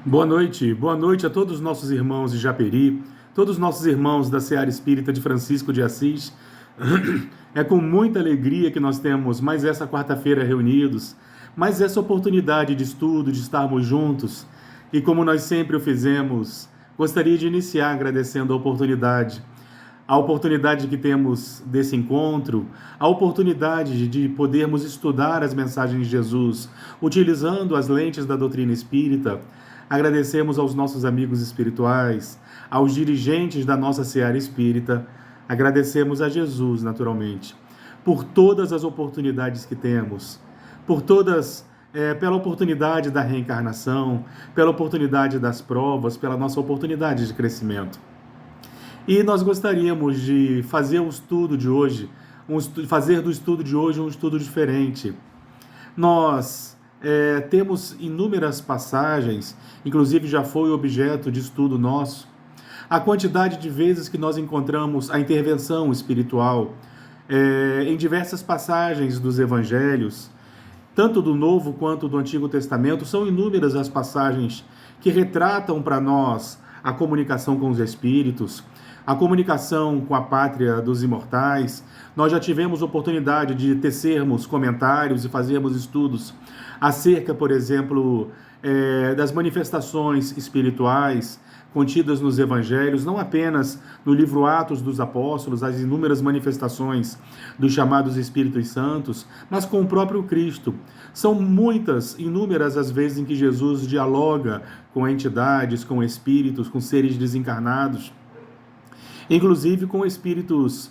Boa noite a todos os nossos irmãos de Japeri, todos os nossos irmãos da Seara Espírita de Francisco de Assis. É com muita alegria que nós temos mais essa quarta-feira reunidos, mais essa oportunidade de estudo, de estarmos juntos. E como nós sempre o fizemos, gostaria de iniciar agradecendo a oportunidade que temos desse encontro, a oportunidade de podermos estudar as mensagens de Jesus, utilizando as lentes da doutrina espírita. Agradecemos aos nossos amigos espirituais, aos dirigentes da nossa Seara Espírita, agradecemos a Jesus, naturalmente, por todas as oportunidades que temos, pela oportunidade da reencarnação, pela oportunidade das provas, pela nossa oportunidade de crescimento. E nós gostaríamos de fazer o estudo de hoje, fazer do estudo de hoje um estudo diferente. Nós temos inúmeras passagens, inclusive já foi objeto de estudo nosso, a quantidade de vezes que nós encontramos a intervenção espiritual em diversas passagens dos evangelhos, tanto do Novo quanto do Antigo Testamento. São inúmeras as passagens que retratam para nós a comunicação com os espíritos, a comunicação com a pátria dos imortais. Nós já tivemos oportunidade de tecermos comentários e fazermos estudos acerca, por exemplo, das manifestações espirituais contidas nos evangelhos, não apenas no livro Atos dos Apóstolos, as inúmeras manifestações dos chamados Espíritos Santos, mas com o próprio Cristo. São inúmeras as vezes em que Jesus dialoga com entidades, com espíritos, com seres desencarnados, inclusive com espíritos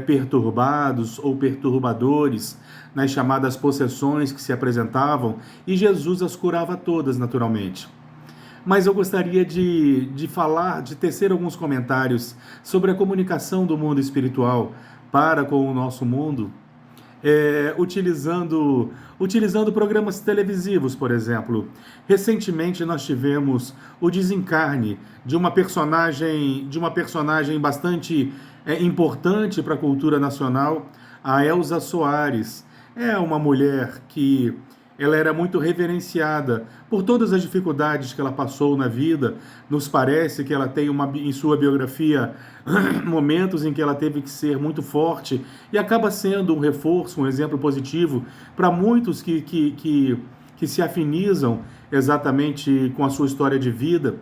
perturbados ou perturbadores, nas chamadas possessões que se apresentavam, e Jesus as curava todas, naturalmente. Mas eu gostaria de tecer alguns comentários sobre a comunicação do mundo espiritual para com o nosso mundo, utilizando programas televisivos, por exemplo. Recentemente nós tivemos o desencarne de uma personagem bastante importante para a cultura nacional, a Elza Soares. É uma mulher que ela era muito reverenciada por todas as dificuldades que ela passou na vida. Nos parece que ela tem em sua biografia momentos em que ela teve que ser muito forte e acaba sendo um reforço, um exemplo positivo para muitos que se afinizam exatamente com a sua história de vida.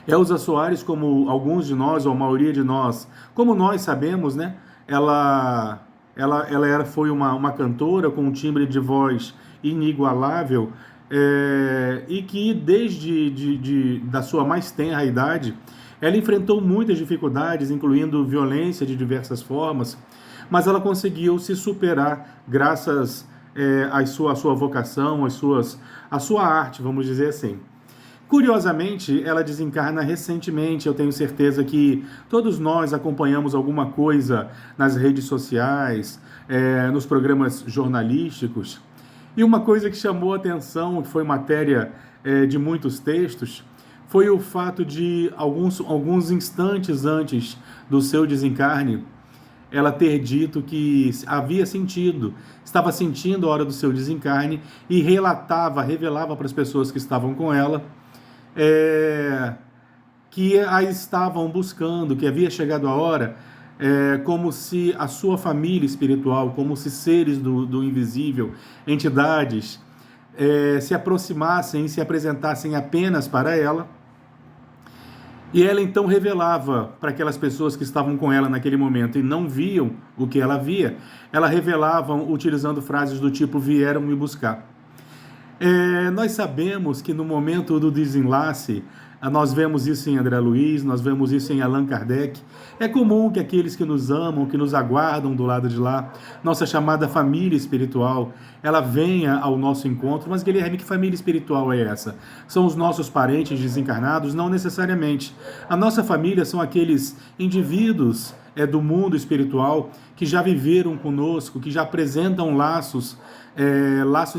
Elza Soares, como alguns de nós, ou a maioria de nós, como nós sabemos, né? Ela foi uma cantora com um timbre de voz inigualável, e que desde da sua mais tenra idade ela enfrentou muitas dificuldades, incluindo violência de diversas formas, mas ela conseguiu se superar graças à sua vocação, à sua arte, vamos dizer assim. Curiosamente, ela desencarna recentemente. Eu tenho certeza que todos nós acompanhamos alguma coisa nas redes sociais, nos programas jornalísticos. E uma coisa que chamou a atenção, que foi matéria de muitos textos, foi o fato de, alguns instantes antes do seu desencarne, ela ter dito que estava sentindo a hora do seu desencarne, e revelava para as pessoas que estavam com ela que a estavam buscando, que havia chegado a hora, como se a sua família espiritual, como se seres do invisível, entidades, se aproximassem e se apresentassem apenas para ela. E ela então revelava para aquelas pessoas que estavam com ela naquele momento e não viam o que ela via, ela revelava utilizando frases do tipo: vieram me buscar. Nós sabemos que no momento do desenlace, nós vemos isso em André Luiz, nós vemos isso em Allan Kardec. É comum que aqueles que nos amam, que nos aguardam do lado de lá, nossa chamada família espiritual, ela venha ao nosso encontro. Mas, Guilherme, que família espiritual é essa? São os nossos parentes desencarnados? Não necessariamente. A nossa família são aqueles indivíduos do mundo espiritual que já viveram conosco, que já apresentam laços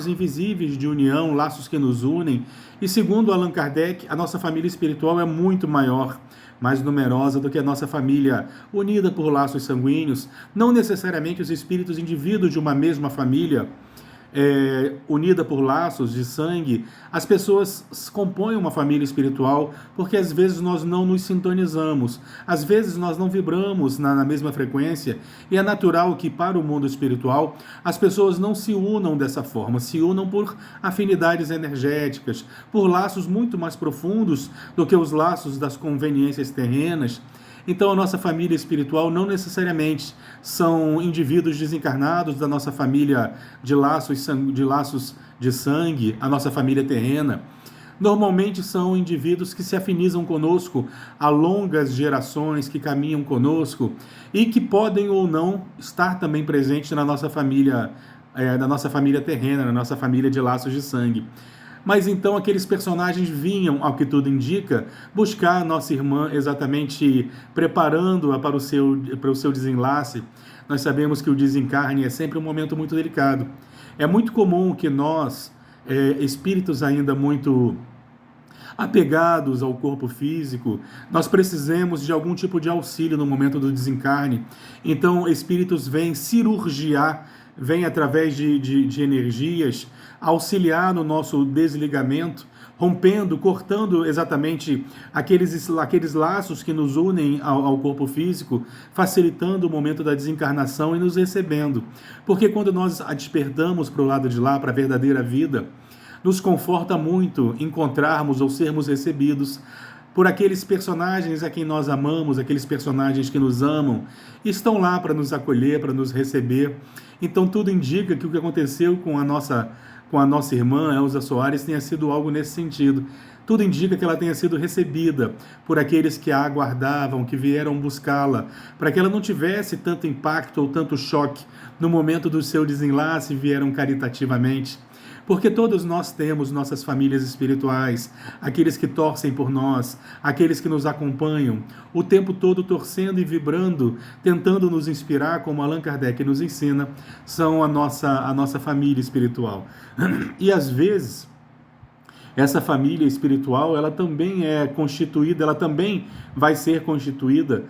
invisíveis de união, laços que nos unem. E segundo Allan Kardec, a nossa família espiritual é muito maior, mais numerosa do que a nossa família unida por laços sanguíneos. Não necessariamente os espíritos indivíduos de uma mesma família unida por laços de sangue, as pessoas compõem uma família espiritual porque às vezes nós não nos sintonizamos, às vezes nós não vibramos na mesma frequência, e é natural que para o mundo espiritual as pessoas não se unam dessa forma, se unam por afinidades energéticas, por laços muito mais profundos do que os laços das conveniências terrenas. Então, a nossa família espiritual não necessariamente são indivíduos desencarnados da nossa família de laços de sangue, a nossa família terrena. Normalmente são indivíduos que se afinizam conosco há longas gerações, que caminham conosco e que podem ou não estar também presentes na nossa família terrena, na nossa família de laços de sangue. Mas então aqueles personagens vinham, ao que tudo indica, buscar a nossa irmã exatamente preparando-a para o seu desenlace. Nós sabemos que o desencarne é sempre um momento muito delicado. É muito comum que nós, espíritos ainda muito apegados ao corpo físico, nós precisemos de algum tipo de auxílio no momento do desencarne. Então espíritos vêm cirurgiar, vêm através de energias, auxiliar no nosso desligamento, rompendo, cortando exatamente aqueles laços que nos unem ao corpo físico, facilitando o momento da desencarnação e nos recebendo. Porque quando nós a despertamos para o lado de lá, para a verdadeira vida, nos conforta muito encontrarmos ou sermos recebidos por aqueles personagens a quem nós amamos, aqueles personagens que nos amam, estão lá para nos acolher, para nos receber. Então tudo indica que o que aconteceu com a nossa irmã, Elza Soares, tenha sido algo nesse sentido. Tudo indica que ela tenha sido recebida por aqueles que a aguardavam, que vieram buscá-la, para que ela não tivesse tanto impacto ou tanto choque no momento do seu desenlace, vieram caritativamente. Porque todos nós temos nossas famílias espirituais, aqueles que torcem por nós, aqueles que nos acompanham, o tempo todo torcendo e vibrando, tentando nos inspirar, como Allan Kardec nos ensina, são a nossa família espiritual. E às vezes, essa família espiritual, ela também é constituída, ela também vai ser constituída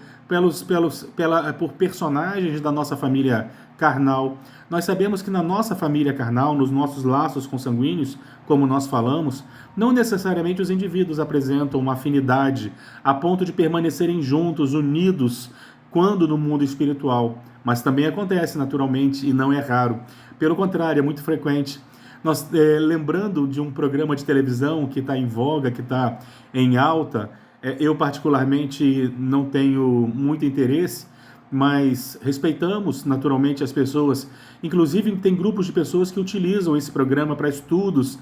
por personagens da nossa família carnal. Nós sabemos que na nossa família carnal, nos nossos laços consanguíneos, como nós falamos, não necessariamente os indivíduos apresentam uma afinidade a ponto de permanecerem juntos, unidos, quando no mundo espiritual. Mas também acontece naturalmente e não é raro. Pelo contrário, é muito frequente. Nós, lembrando de um programa de televisão que está em voga, que está em alta, eu particularmente não tenho muito interesse, mas respeitamos naturalmente as pessoas. Inclusive tem grupos de pessoas que utilizam esse programa para estudos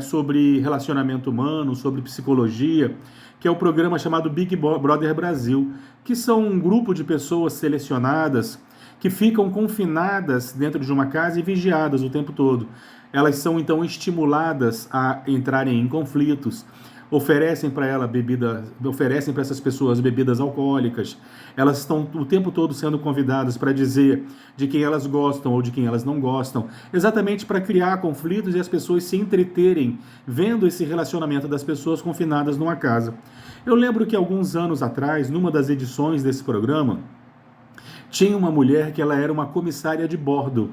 sobre relacionamento humano, sobre psicologia, que é o programa chamado Big Brother Brasil, que são um grupo de pessoas selecionadas que ficam confinadas dentro de uma casa e vigiadas o tempo todo. Elas são então estimuladas a entrarem em conflitos, oferecem para essas pessoas bebidas alcoólicas. Elas estão o tempo todo sendo convidadas para dizer de quem elas gostam ou de quem elas não gostam, exatamente para criar conflitos e as pessoas se entreterem vendo esse relacionamento das pessoas confinadas numa casa. Eu lembro que alguns anos atrás, numa das edições desse programa, tinha uma mulher que ela era uma comissária de bordo.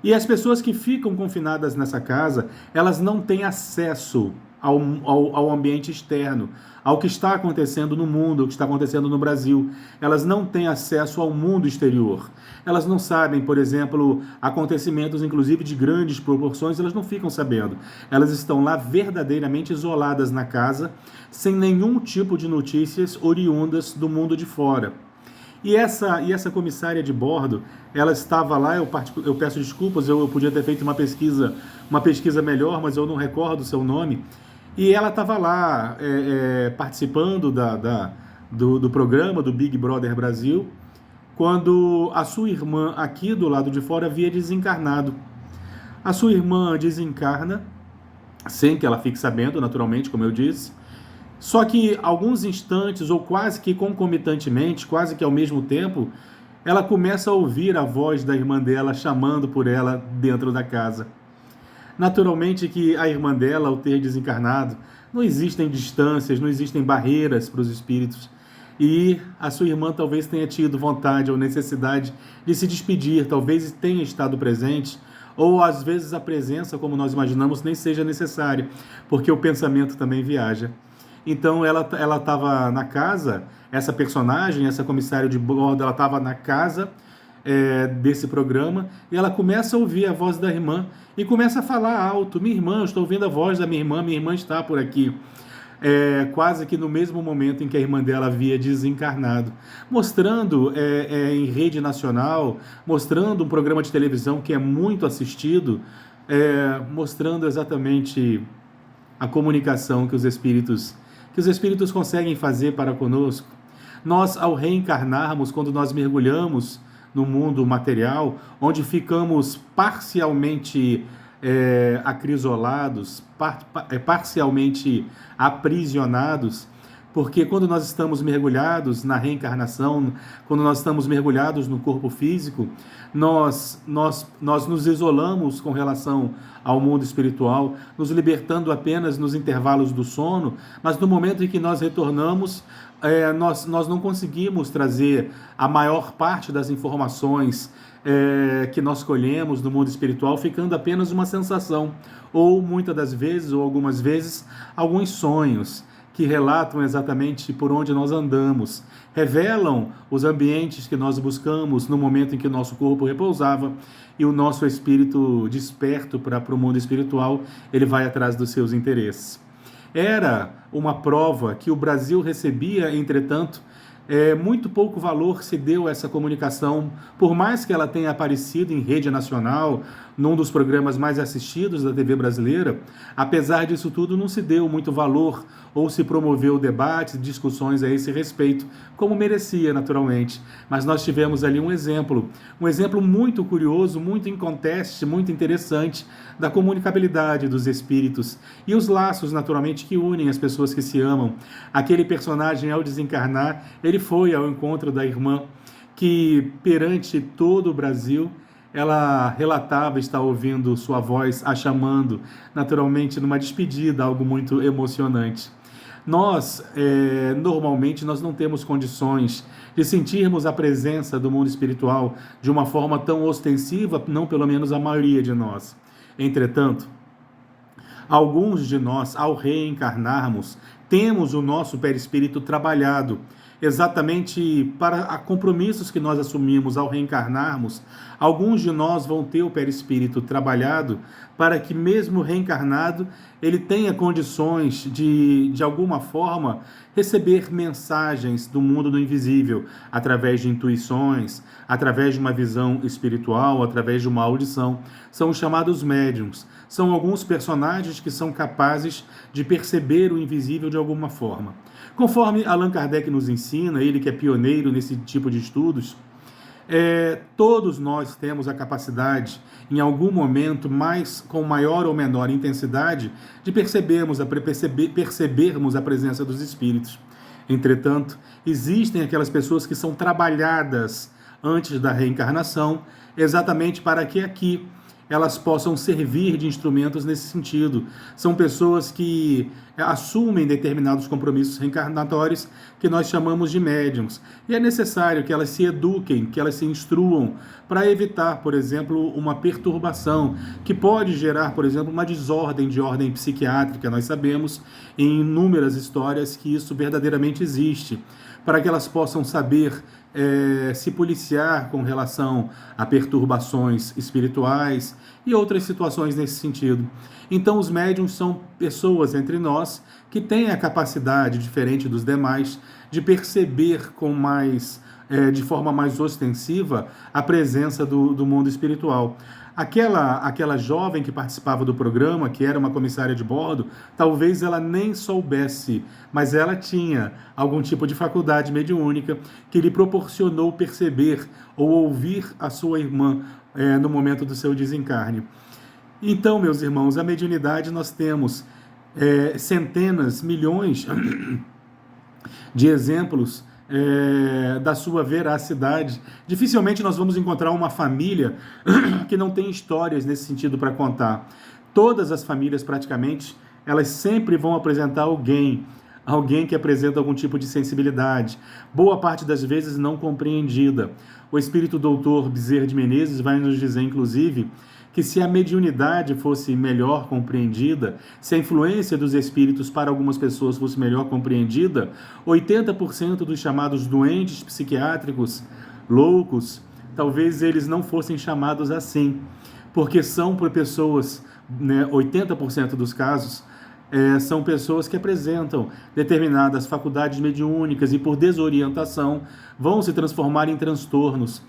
E as pessoas que ficam confinadas nessa casa, elas não têm acesso ao ambiente externo, ao que está acontecendo no mundo, ao que está acontecendo no Brasil. Elas não têm acesso ao mundo exterior. Elas não sabem, por exemplo, acontecimentos, inclusive de grandes proporções, elas não ficam sabendo. Elas estão lá verdadeiramente isoladas na casa, sem nenhum tipo de notícias oriundas do mundo de fora. E essa comissária de bordo, ela estava lá, eu peço desculpas, eu podia ter feito uma pesquisa melhor, mas eu não recordo o seu nome, e ela estava lá participando do programa do Big Brother Brasil, quando a sua irmã aqui do lado de fora havia desencarnado. A sua irmã desencarna, sem que ela fique sabendo, naturalmente, como eu disse. Só que alguns instantes, ou quase que concomitantemente, quase que ao mesmo tempo, ela começa a ouvir a voz da irmã dela chamando por ela dentro da casa. Naturalmente que a irmã dela, ao ter desencarnado, não existem distâncias, não existem barreiras para os espíritos. E a sua irmã talvez tenha tido vontade ou necessidade de se despedir, talvez tenha estado presente, ou às vezes a presença, como nós imaginamos, nem seja necessária, porque o pensamento também viaja. Então ela estava na casa, essa personagem, essa comissária de bordo, ela estava na casa desse programa, e ela começa a ouvir a voz da irmã e começa a falar alto: minha irmã, eu estou ouvindo a voz da minha irmã está por aqui. Quase que no mesmo momento em que a irmã dela havia desencarnado, mostrando em rede nacional, mostrando um programa de televisão que é muito assistido, mostrando exatamente a comunicação que os espíritos conseguem fazer para conosco. Nós, ao reencarnarmos, quando nós mergulhamos no mundo material, onde ficamos parcialmente acrisolados, parcialmente aprisionados, porque quando nós estamos mergulhados na reencarnação, quando nós estamos mergulhados no corpo físico, nós nos isolamos com relação ao mundo espiritual, nos libertando apenas nos intervalos do sono, mas no momento em que nós retornamos, nós não conseguimos trazer a maior parte das informações que nós colhemos no mundo espiritual, ficando apenas uma sensação, ou muitas das vezes, ou algumas vezes, alguns sonhos que relatam exatamente por onde nós andamos, revelam os ambientes que nós buscamos no momento em que o nosso corpo repousava, e o nosso espírito desperto para o mundo espiritual, ele vai atrás dos seus interesses. Era uma prova que o Brasil recebia, entretanto, muito pouco valor se deu a essa comunicação, por mais que ela tenha aparecido em rede nacional, num dos programas mais assistidos da TV brasileira. Apesar disso tudo, não se deu muito valor ou se promoveu debates, discussões a esse respeito, como merecia, naturalmente. Mas nós tivemos ali um exemplo muito curioso, muito inconteste, muito interessante, da comunicabilidade dos espíritos e os laços, naturalmente, que unem as pessoas que se amam. Aquele personagem, ao desencarnar, ele foi ao encontro da irmã, que perante todo o Brasil, ela relatava estar ouvindo sua voz a chamando, naturalmente numa despedida, algo muito emocionante. Nós, normalmente, nós não temos condições de sentirmos a presença do mundo espiritual de uma forma tão ostensiva, não pelo menos a maioria de nós. Entretanto, alguns de nós, ao reencarnarmos, temos o nosso perispírito trabalhado, exatamente para compromissos que nós assumimos ao reencarnarmos. Alguns de nós vão ter o perispírito trabalhado para que, mesmo reencarnado, ele tenha condições de alguma forma, receber mensagens do mundo do invisível, através de intuições, através de uma visão espiritual, através de uma audição. São os chamados médiums. São alguns personagens que são capazes de perceber o invisível de alguma forma. Conforme Allan Kardec nos ensina, ele que é pioneiro nesse tipo de estudos, todos nós temos a capacidade, em algum momento, com maior ou menor intensidade, de percebermos a presença dos espíritos. Entretanto, existem aquelas pessoas que são trabalhadas antes da reencarnação, exatamente para que aqui elas possam servir de instrumentos nesse sentido. São pessoas que assumem determinados compromissos reencarnatórios que nós chamamos de médiums. E é necessário que elas se eduquem, que elas se instruam, para evitar, por exemplo, uma perturbação que pode gerar, por exemplo, uma desordem de ordem psiquiátrica. Nós sabemos em inúmeras histórias que isso verdadeiramente existe, para que elas possam saber se policiar com relação a perturbações espirituais e outras situações nesse sentido. Então, os médiuns são pessoas entre nós que têm a capacidade, diferente dos demais, de perceber de forma mais ostensiva a presença do mundo espiritual. Aquela jovem que participava do programa, que era uma comissária de bordo, talvez ela nem soubesse, mas ela tinha algum tipo de faculdade mediúnica que lhe proporcionou perceber ou ouvir a sua irmã no momento do seu desencarne. Então, meus irmãos, a mediunidade nós temos centenas, milhões de exemplos da sua veracidade. Dificilmente nós vamos encontrar uma família que não tem histórias nesse sentido para contar. Todas as famílias, praticamente, elas sempre vão apresentar alguém que apresenta algum tipo de sensibilidade, boa parte das vezes não compreendida. O espírito doutor Bezerra de Menezes vai nos dizer, inclusive, que se a mediunidade fosse melhor compreendida, se a influência dos espíritos para algumas pessoas fosse melhor compreendida, 80% dos chamados doentes psiquiátricos, loucos, talvez eles não fossem chamados assim, porque são por pessoas, 80% dos casos, são pessoas que apresentam determinadas faculdades mediúnicas e por desorientação vão se transformar em transtornos.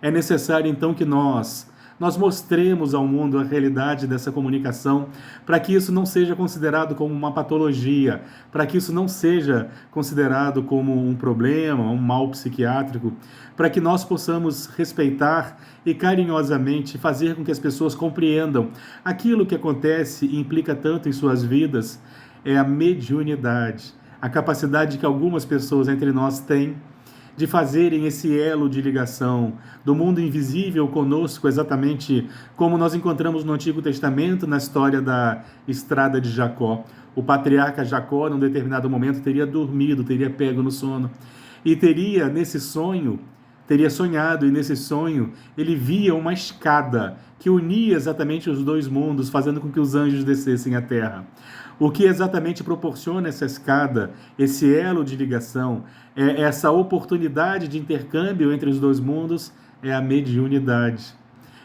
É necessário então que nós mostremos ao mundo a realidade dessa comunicação, para que isso não seja considerado como uma patologia, para que isso não seja considerado como um problema, um mal psiquiátrico, para que nós possamos respeitar e carinhosamente fazer com que as pessoas compreendam aquilo que acontece e implica tanto em suas vidas, é a mediunidade, a capacidade que algumas pessoas entre nós têm de fazerem esse elo de ligação do mundo invisível conosco, exatamente como nós encontramos no Antigo Testamento, na história da estrada de Jacó. O patriarca Jacó, num determinado momento, teria dormido, teria pego no sono, e teria sonhado, e nesse sonho ele via uma escada que unia exatamente os dois mundos, fazendo com que os anjos descessem à terra. O que exatamente proporciona essa escada, esse elo de ligação, essa oportunidade de intercâmbio entre os dois mundos, é a mediunidade.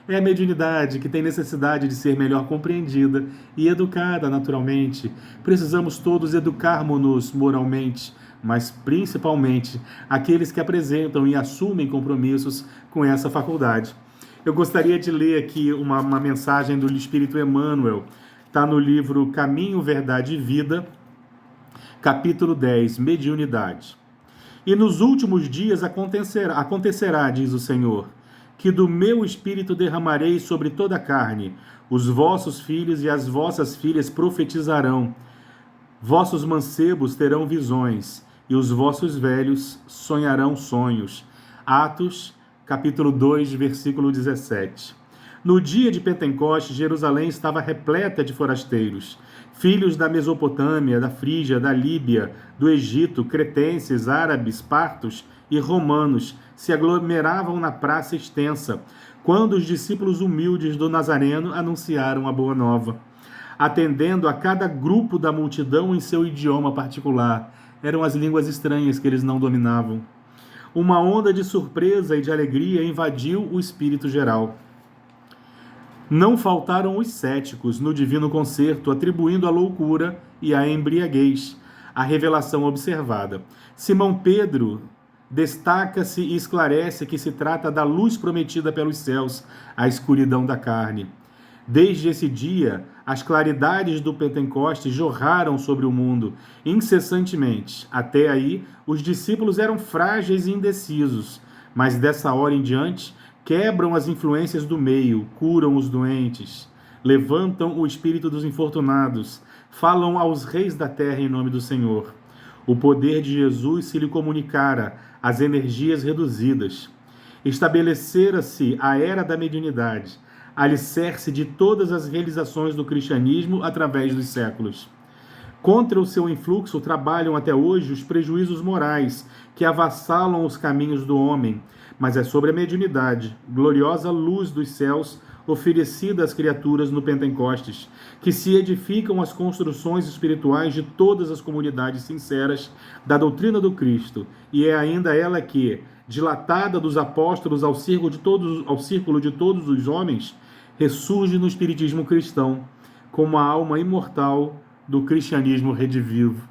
É a mediunidade que tem necessidade de ser melhor compreendida e educada naturalmente. Precisamos todos educarmos-nos moralmente, mas principalmente aqueles que apresentam e assumem compromissos com essa faculdade. Eu gostaria de ler aqui uma mensagem do Espírito Emmanuel. Está no livro Caminho, Verdade e Vida, capítulo 10, Mediunidade. E nos últimos dias acontecerá, diz o Senhor, que do meu Espírito derramarei sobre toda a carne. Os vossos filhos e as vossas filhas profetizarão. Vossos mancebos terão visões, e os vossos velhos sonharão sonhos. Atos, capítulo 2, versículo 17. No dia de Pentecostes, Jerusalém estava repleta de forasteiros, filhos da Mesopotâmia, da Frígia, da Líbia, do Egito, cretenses, árabes, partos e romanos se aglomeravam na praça extensa, quando os discípulos humildes do Nazareno anunciaram a boa nova, atendendo a cada grupo da multidão em seu idioma particular. Eram as línguas estranhas que eles não dominavam. Uma onda de surpresa e de alegria invadiu o espírito geral. Não faltaram os céticos no divino concerto, atribuindo à loucura e à embriaguez a revelação observada. Simão Pedro destaca-se e esclarece que se trata da luz prometida pelos céus, à escuridão da carne. Desde esse dia, as claridades do Pentecostes jorraram sobre o mundo incessantemente. Até aí, os discípulos eram frágeis e indecisos, mas dessa hora em diante, quebram as influências do meio, curam os doentes, levantam o espírito dos infortunados, falam aos reis da terra em nome do Senhor. O poder de Jesus se lhe comunicara às energias reduzidas. Estabelecera-se a era da mediunidade, alicerce de todas as realizações do cristianismo através dos séculos. Contra o seu influxo trabalham até hoje os prejuízos morais que avassalam os caminhos do homem, mas é sobre a mediunidade, gloriosa luz dos céus oferecida às criaturas no Pentecostes, que se edificam as construções espirituais de todas as comunidades sinceras da doutrina do Cristo, e é ainda ela que, dilatada dos apóstolos ao círculo de todos os homens, ressurge no espiritismo cristão, como a alma imortal do cristianismo redivivo.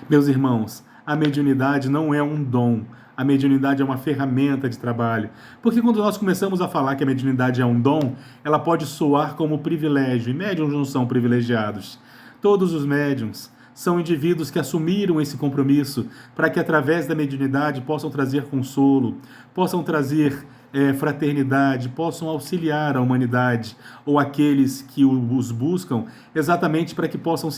Meus irmãos, a mediunidade não é um dom, a mediunidade é uma ferramenta de trabalho. Porque quando nós começamos a falar que a mediunidade é um dom, ela pode soar como privilégio, e médiuns não são privilegiados. Todos os médiuns são indivíduos que assumiram esse compromisso para que através da mediunidade possam trazer consolo, possam trazer fraternidade, possam auxiliar a humanidade ou aqueles que os buscam, exatamente para que possam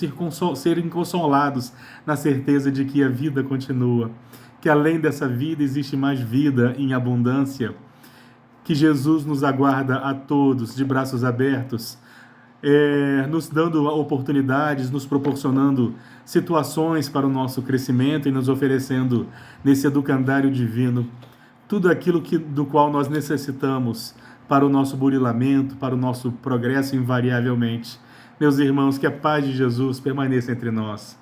serem consolados na certeza de que a vida continua, que além dessa vida existe mais vida em abundância, que Jesus nos aguarda a todos de braços abertos, nos dando oportunidades, nos proporcionando situações para o nosso crescimento e nos oferecendo nesse educandário divino tudo aquilo do qual nós necessitamos para o nosso burilamento, para o nosso progresso invariavelmente. Meus irmãos, que a paz de Jesus permaneça entre nós.